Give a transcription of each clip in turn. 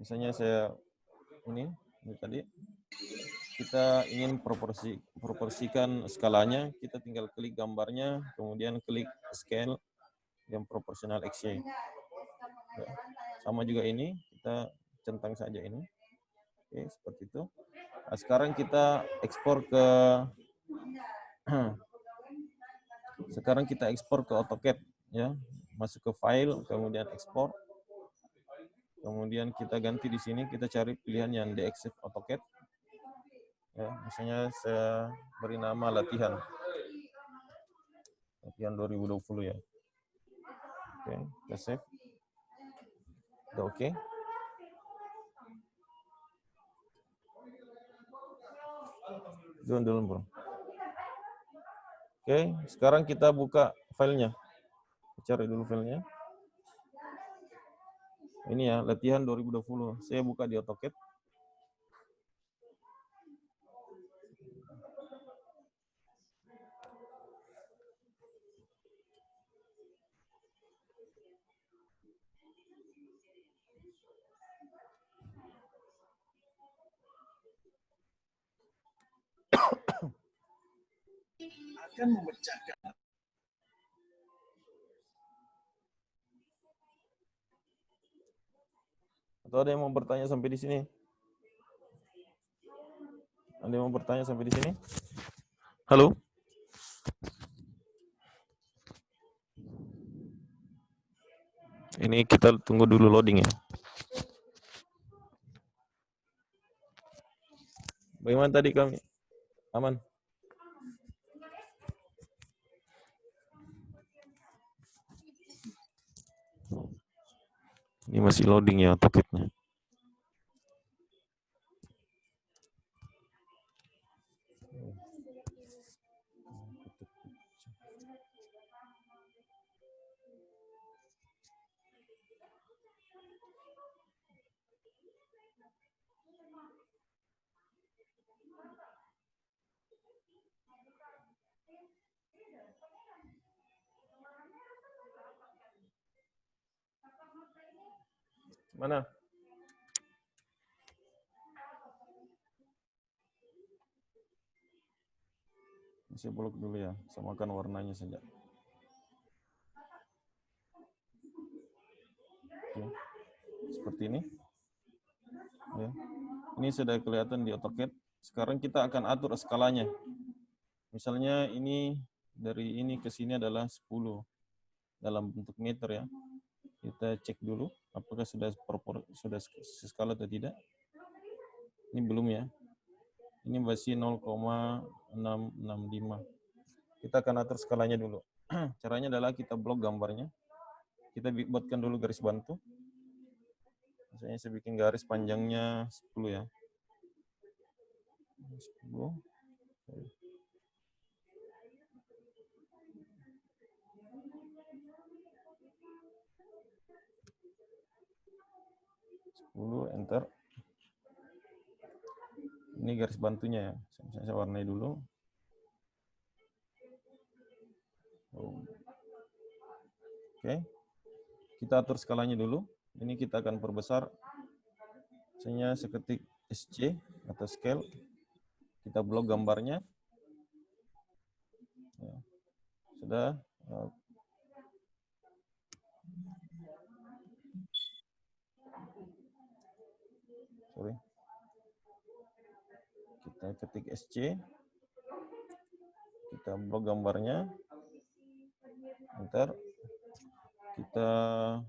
Misalnya saya ini tadi kita ingin proporsikan skalanya, kita tinggal klik gambarnya, kemudian klik scale yang proporsional XY. Ya. Sama juga ini, kita centang saja ini. Oke, seperti itu. Nah, sekarang kita ekspor ke AutoCAD ya. Masuk ke file, kemudian ekspor. Kemudian kita ganti di sini, kita cari pilihan yang DXF AutoCAD. Ya, misalnya saya beri nama latihan 2020 ya. Oke, kita save. Udah oke. Dulu, bro. Oke, sekarang kita buka filenya. Cari dulu filenya. Ini ya, latihan 2020. Saya buka di AutoCAD. Akan memecahkan. Atau ada yang mau bertanya sampai di sini? Ada yang mau bertanya sampai di sini? Halo? Ini kita tunggu dulu loading ya. Bagaimana tadi kami? Aman? Ini masih loading ya AutoCAD-nya. Mana? Saya blok dulu ya, samakan warnanya saja. Oke. Seperti ini. Ya. Ini sudah kelihatan di AutoCAD. Sekarang kita akan atur skalanya. Misalnya ini dari ini ke sini adalah 10 dalam bentuk meter ya. Kita cek dulu apakah sudah seskala atau tidak. Ini belum ya. Ini masih 0,665. Kita akan atur skalanya dulu. Caranya adalah kita blok gambarnya. Kita buatkan dulu garis bantu. Misalnya saya bikin garis panjangnya 10 ya. 10. Enter. Ini garis bantunya ya. Saya warnai dulu. Oke. Kita atur skalanya dulu. Ini kita akan perbesar. Misalnya seketik SC atau scale. Kita blok gambarnya. Ya. Sudah. Sorry. Kita ketik SC. Kita blok gambarnya. Enter. Kita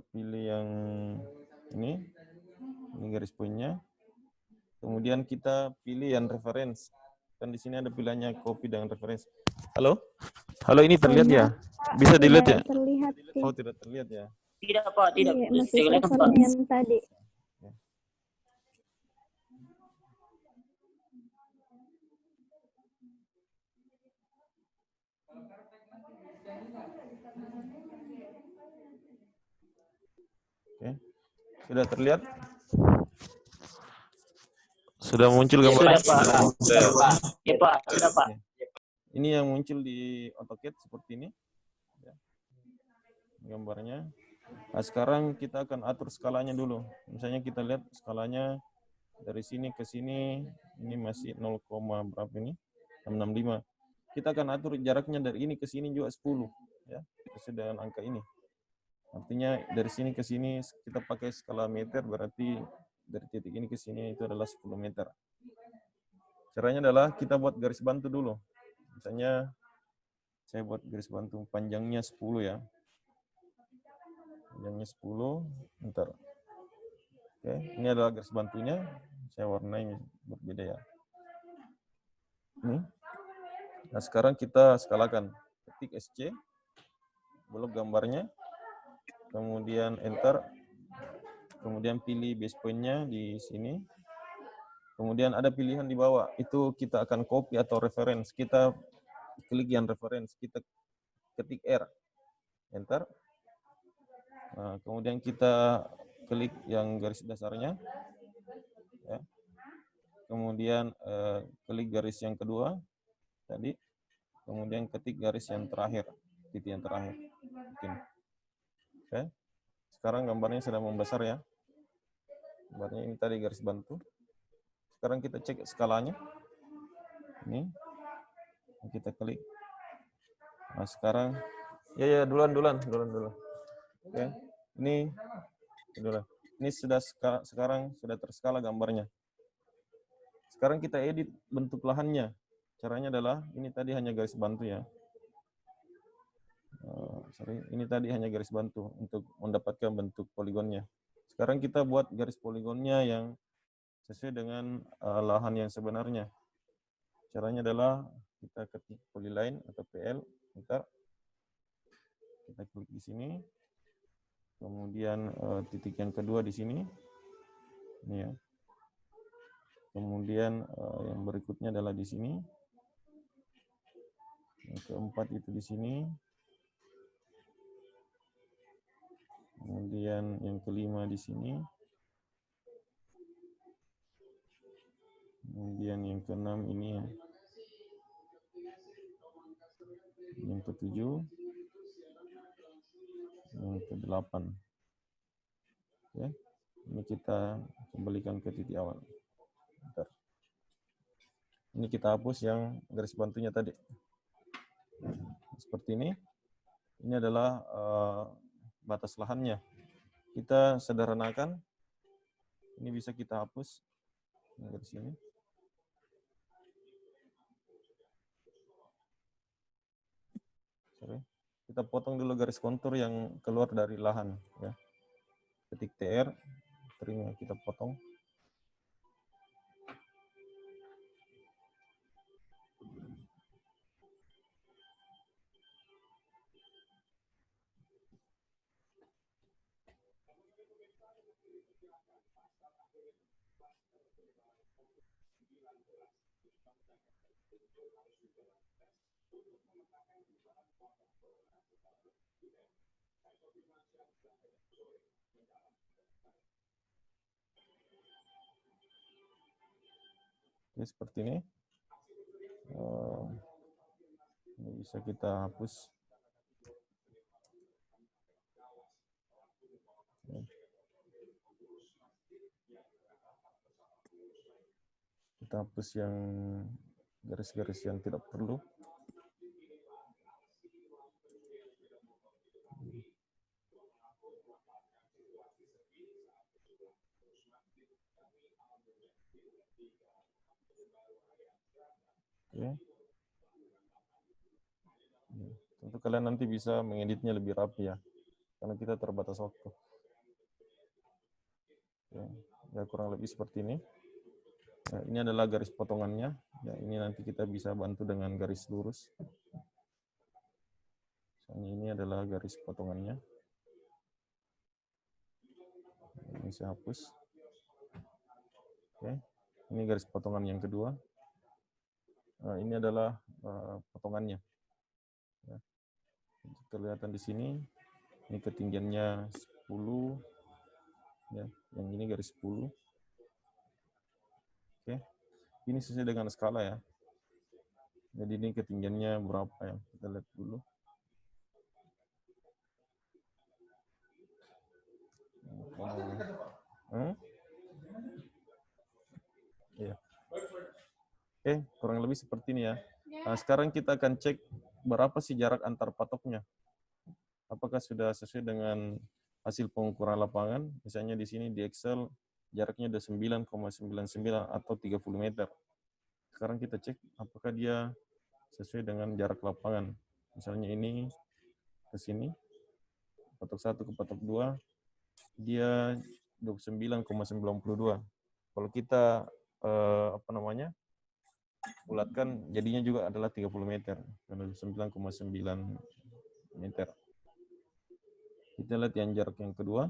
pilih yang ini garis poinnya. Kemudian kita pilih yang reference. Kan di sini ada pilihannya copy dengan reference. Halo? Halo, ini terlihat ya? Bisa dilihat ya? Terlihat. Oh, tidak terlihat ya? Tidak, Pak, tidak. Iya, masih sama yang tadi. Oke. Sudah terlihat? Sudah muncul gambar? Sudah, Pak. Ya, Pak. Sudah, Pak. Ini yang muncul di AutoCAD seperti ini. Ya, gambarnya. Nah, sekarang kita akan atur skalanya dulu. Misalnya kita lihat skalanya dari sini ke sini, ini masih 0, berapa ini? 665. Kita akan atur jaraknya dari ini ke sini juga 10. Ya, sesuai dengan angka ini. Artinya dari sini ke sini kita pakai skala meter, berarti dari titik ini ke sini itu adalah 10 meter. Caranya adalah kita buat garis bantu dulu. Misalnya saya buat garis bantu panjangnya 10 ya. Panjangnya 10, bentar. Oke, ini adalah garis bantunya. Saya warnai berbeda ya. Ini. Nah, sekarang kita skalakan. Ketik SC, blok gambarnya, kemudian enter, kemudian pilih base point-nya di sini. Kemudian ada pilihan di bawah, itu kita akan copy atau reference. Kita klik yang reference, kita ketik R, enter. Nah, kemudian kita klik yang garis dasarnya. Ya. Kemudian klik garis yang kedua tadi. Kemudian ketik garis yang terakhir, titik yang terakhir. Oke. Sekarang gambarnya sudah membesar ya. Gambarnya ini tadi garis bantu. Sekarang kita cek skalanya. Ini. Kita klik. Nah, sekarang ya duluan. Oke. Ini duluan. Ini sudah sekarang sudah terskala gambarnya. Sekarang kita edit bentuk lahannya. Caranya adalah ini tadi hanya garis bantu ya. Ini tadi hanya garis bantu untuk mendapatkan bentuk poligonnya. Sekarang kita buat garis poligonnya yang sesuai dengan lahan yang sebenarnya. Caranya adalah kita ketik polyline atau PL, bentar. Kita klik di sini. Kemudian titik yang kedua di sini. Ini ya. Kemudian yang berikutnya adalah di sini. Yang keempat itu di sini. Kemudian yang kelima di sini. Kemudian yang keenam ini ya. Yang ketujuh. Yang kedelapan. Ya. Ini kita kembalikan ke titik awal. Bentar. Ini kita hapus yang garis bantunya tadi. Seperti ini. Ini adalah batas lahannya. Kita sederhanakan. Ini bisa kita hapus dari sini. Sorry. Kita potong dulu garis kontur yang keluar dari lahan. Ya. Ketik TR, terima kita potong. Oke, seperti ini. Ini bisa kita hapus. Kita hapus yang garis-garis yang tidak perlu. Oke. Tentu kalian nanti bisa mengeditnya lebih rapi ya, karena kita terbatas waktu. Oke. Ya, kurang lebih seperti ini. Nah, ini adalah garis potongannya. Ya, ini nanti kita bisa bantu dengan garis lurus. Misalnya ini adalah garis potongannya. Ini saya hapus. Oke. Ini garis potongan yang kedua. Nah, ini adalah potongannya. Ya. Kelihatan di sini. Ini ketinggiannya 10. Ya, yang ini garis 10. Oke. Ini sesuai dengan skala ya. Jadi ini ketinggiannya berapa ya? Kita lihat dulu. Ya. Oke, kurang lebih seperti ini ya. Nah, sekarang kita akan cek berapa sih jarak antar patoknya. Apakah sudah sesuai dengan hasil pengukuran lapangan? Misalnya di sini di Excel jaraknya ada 9,99 atau 30 meter. Sekarang kita cek apakah dia sesuai dengan jarak lapangan. Misalnya ini ke sini, patok 1 ke patok 2, dia 29,92. Kalau kita bulatkan jadinya juga adalah 30 meter, karena 9,9 meter. Kita lihat yang jarak yang kedua,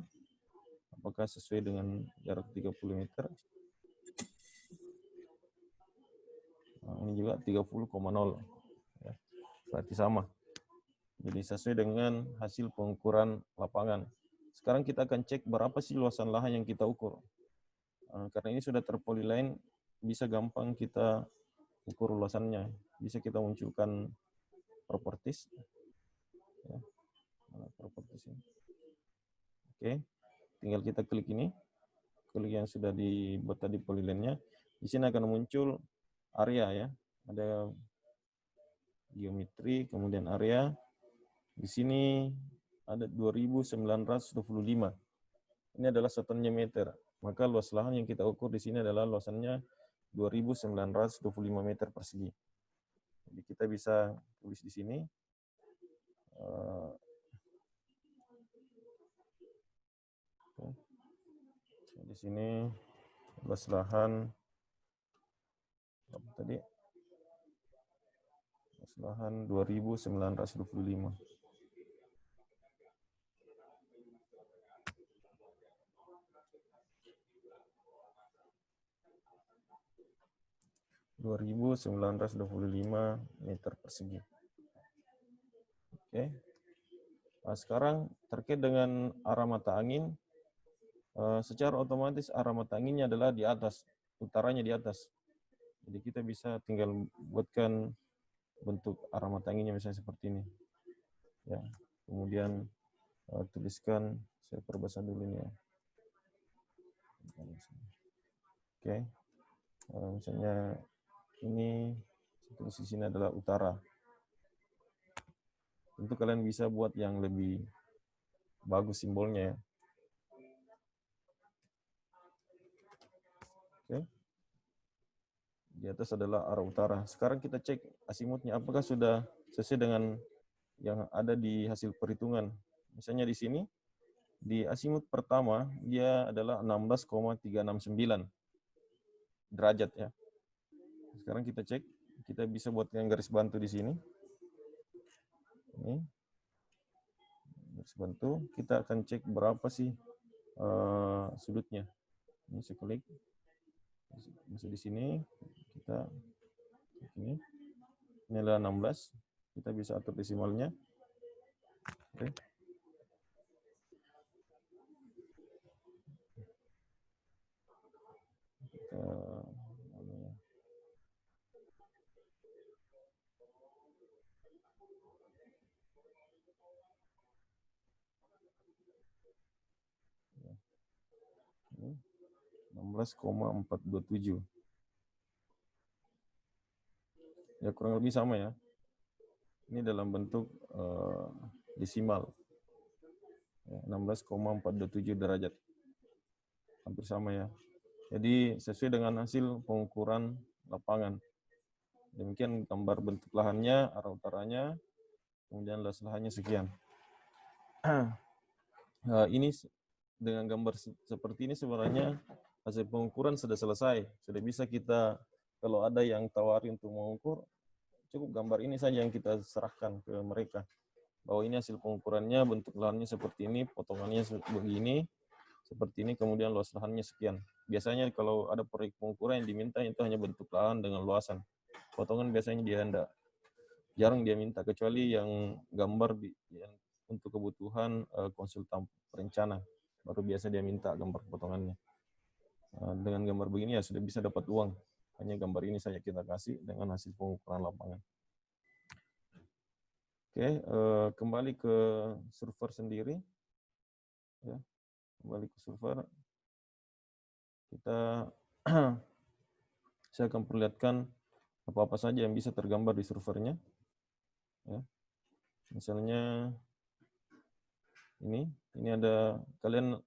apakah sesuai dengan jarak 30 meter. Nah, ini juga 30,0. Ya, berarti sama. Jadi sesuai dengan hasil pengukuran lapangan. Sekarang kita akan cek berapa sih luasan lahan yang kita ukur. Karena ini sudah terpolyline, bisa gampang kita ukur luasannya. Bisa kita munculkan properties. Ya. Properties ini. Oke, tinggal kita klik ini, klik yang sudah dibuat tadi polyline-nya. Di sini akan muncul area ya, ada geometri, kemudian area. Di sini ada 2925. Ini adalah satuannya meter. Maka luas lahan yang kita ukur di sini adalah luasannya 2925 meter persegi. Jadi kita bisa tulis di sini. Di sini luas lahan apa tadi? Luas lahan 2925. meter persegi. Oke. Nah, sekarang terkait dengan arah mata angin, secara otomatis arah mata anginnya adalah di atas, utaranya di atas. Jadi kita bisa tinggal buatkan bentuk arah mata anginnya misalnya seperti ini. Ya. Kemudian tuliskan, saya perbesar dulu ini ya. Oke. Misalnya ini tulis di sini adalah utara. Tentu kalian bisa buat yang lebih bagus simbolnya ya. Oke. Di atas adalah arah utara. Sekarang kita cek asimutnya apakah sudah sesuai dengan yang ada di hasil perhitungan. Misalnya di sini, di asimut pertama, dia adalah 16,369 derajat ya. Sekarang kita cek, kita bisa buatkan garis bantu di sini. Ini garis bantu, kita akan cek berapa sih sudutnya. Ini saya klik, masih di sini, kita ini adalah 16, kita bisa atur desimalnya. Oke. Ini 16,427. Ya kurang lebih sama ya. Ini dalam bentuk desimal. 16,427 derajat. Hampir sama ya. Jadi sesuai dengan hasil pengukuran lapangan. Demikian gambar bentuk lahannya, arah utaranya, kemudian luas lahannya sekian. Ini dengan gambar seperti ini sebenarnya hasil pengukuran sudah selesai. Sudah bisa kita, kalau ada yang tawari untuk mengukur, cukup gambar ini saja yang kita serahkan ke mereka. Bahwa ini hasil pengukurannya, bentuk lahannya seperti ini, potongannya begini, seperti ini, kemudian luas lahannya sekian. Biasanya kalau ada proyek pengukuran yang diminta itu hanya bentuk lahan dengan luasan. Potongan biasanya dia jarang dia minta, kecuali yang gambar yang untuk kebutuhan konsultan perencana. Baru biasa dia minta gambar potongannya. Dengan gambar begini ya sudah bisa dapat uang. Hanya gambar ini saja kita kasih dengan hasil pengukuran lapangan. Oke, kembali ke server sendiri. Ya, kembali ke server. Saya akan perlihatkan apa-apa saja yang bisa tergambar di servernya. Ya. Misalnya ini ada kalian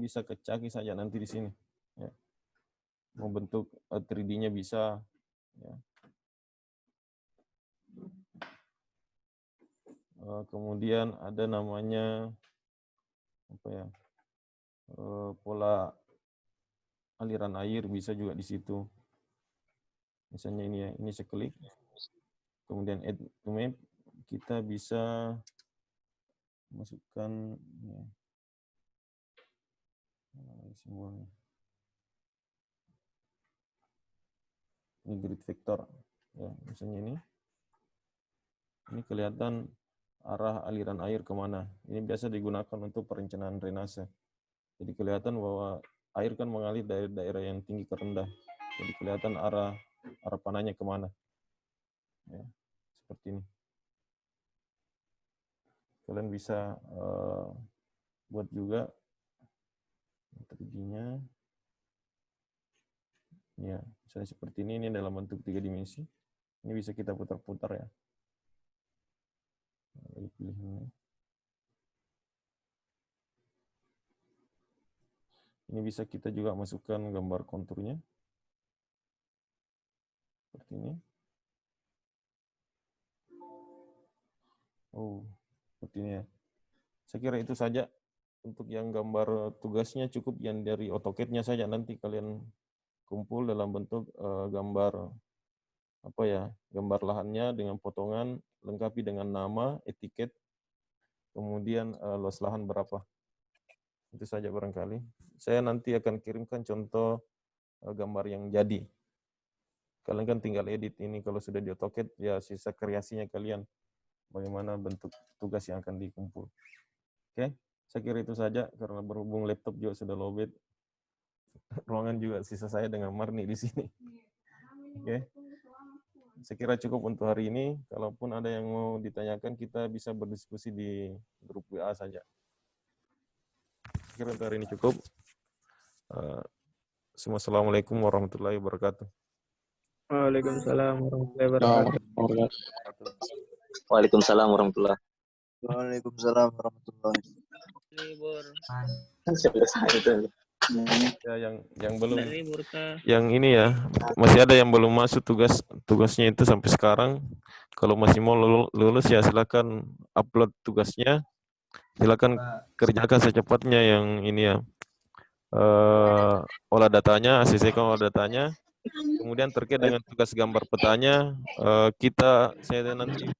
bisa kecaki saja nanti di sini. Ya. Mau bentuk 3D-nya bisa. Ya. Kemudian ada namanya apa ya? Pola aliran air bisa juga di situ. Misalnya ini ya, ini saya klik. Kemudian add to map, kita bisa masukkan ya, semuanya. Ini grid vector. Ya, misalnya ini kelihatan arah aliran air kemana. Ini biasa digunakan untuk perencanaan drainase. Jadi kelihatan bahwa air kan mengalir dari daerah yang tinggi ke rendah. Jadi kelihatan arah panahnya kemana. Ya, seperti ini. Kalian bisa buat juga 3D-nya. Ya, misalnya seperti ini dalam bentuk 3 dimensi. Ini bisa kita putar-putar ya. Pilihannya. Ini bisa kita juga masukkan gambar konturnya. Seperti ini. Oh, seperti ini ya. Saya kira itu saja. Untuk yang gambar tugasnya cukup yang dari AutoCAD-nya saja. Nanti kalian kumpul dalam bentuk gambar apa ya, gambar lahannya dengan potongan, lengkapi dengan nama, etiket, kemudian luas lahan berapa. Itu saja barangkali. Saya nanti akan kirimkan contoh gambar yang jadi. Kalian kan tinggal edit ini, kalau sudah di AutoCAD, ya sisa kreasinya kalian. Bagaimana bentuk tugas yang akan dikumpul. Oke, saya kira itu saja, karena berhubung laptop juga sudah lowbat. Ruangan juga sisa saya dengan Marni di sini. Oke. Saya kira cukup untuk hari ini. Kalaupun ada yang mau ditanyakan, kita bisa berdiskusi di grup WA saja. Saya kira untuk hari ini cukup. Semua assalamualaikum warahmatullahi wabarakatuh. Waalaikumsalam warahmatullahi wabarakatuh. Waalaikumsalam warahmatullahi wabarakatuh. Waalaikumsalam warahmatullahi Selesai. Ya, yang belum, yang ini ya, masih ada yang belum masuk tugasnya itu sampai sekarang. Kalau masih mau lulus ya silakan upload tugasnya, silakan kerjakan secepatnya yang ini ya, olah datanya, ACC-kan olah datanya. Kemudian terkait dengan tugas gambar petanya, saya nanti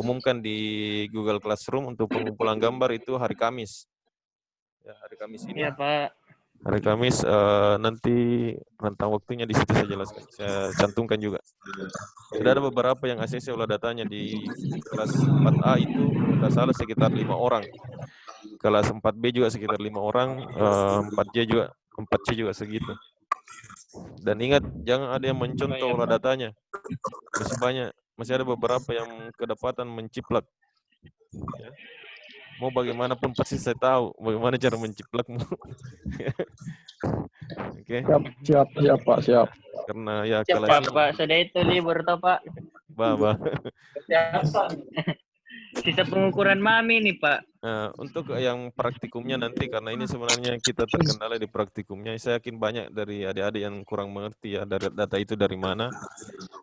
umumkan di Google Classroom untuk pengumpulan gambar itu hari Kamis. Ya, hari Kamis ini. Iya, Pak. Hari Kamis nanti rentang waktunya di situ saya jelaskan. Saya cantumkan juga. Sudah ada beberapa yang ACC olah datanya di kelas 4A itu tidak salah sekitar 5 orang. Kelas 4B juga sekitar 5 orang, 4C juga segitu. Dan ingat, jangan ada yang mencontoh olah datanya. Masih banyak, masih ada beberapa yang kedapatan menciplak. Ya. Mau bagaimanapun pasti saya tahu bagaimana cara menciplakmu. Oke. Siap Pak, siap. Karena ya kelas Pak, sudah itu libur toh Pak. Bah. Sisa pengukuran mami nih Pak. Untuk yang praktikumnya nanti, karena ini sebenarnya kita terkendala di praktikumnya, saya yakin banyak dari adik-adik yang kurang mengerti ya dari data itu dari mana.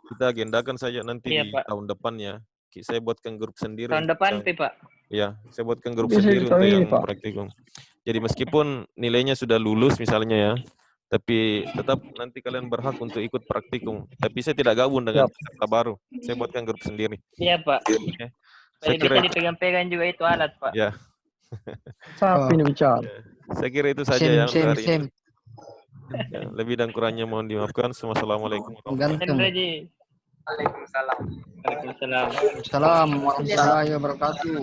Kita agendakan saja nanti di Pak. Tahun depan ya. Saya buatkan grup sendiri. Tahun depan Pak. Ya, saya buatkan grup sendiri untuk yang praktikum. Jadi meskipun nilainya sudah lulus misalnya ya, tapi tetap nanti kalian berhak untuk ikut praktikum. Tapi saya tidak gabung dengan peserta baru. Saya buatkan grup sendiri. Iya Pak. Okay. Saya kira bisa dipegang-pegang juga itu alat Pak. Ya. Sapi ini bicara. Saya kira itu saja yang hari ini. Ya, lebih dan kurangnya mohon dimaafkan. Assalamualaikum warahmatullahi wabarakatuh. Waalaikumsalam. Waalaikumsalam. Assalamualaikum warahmatullahi wabarakatuh.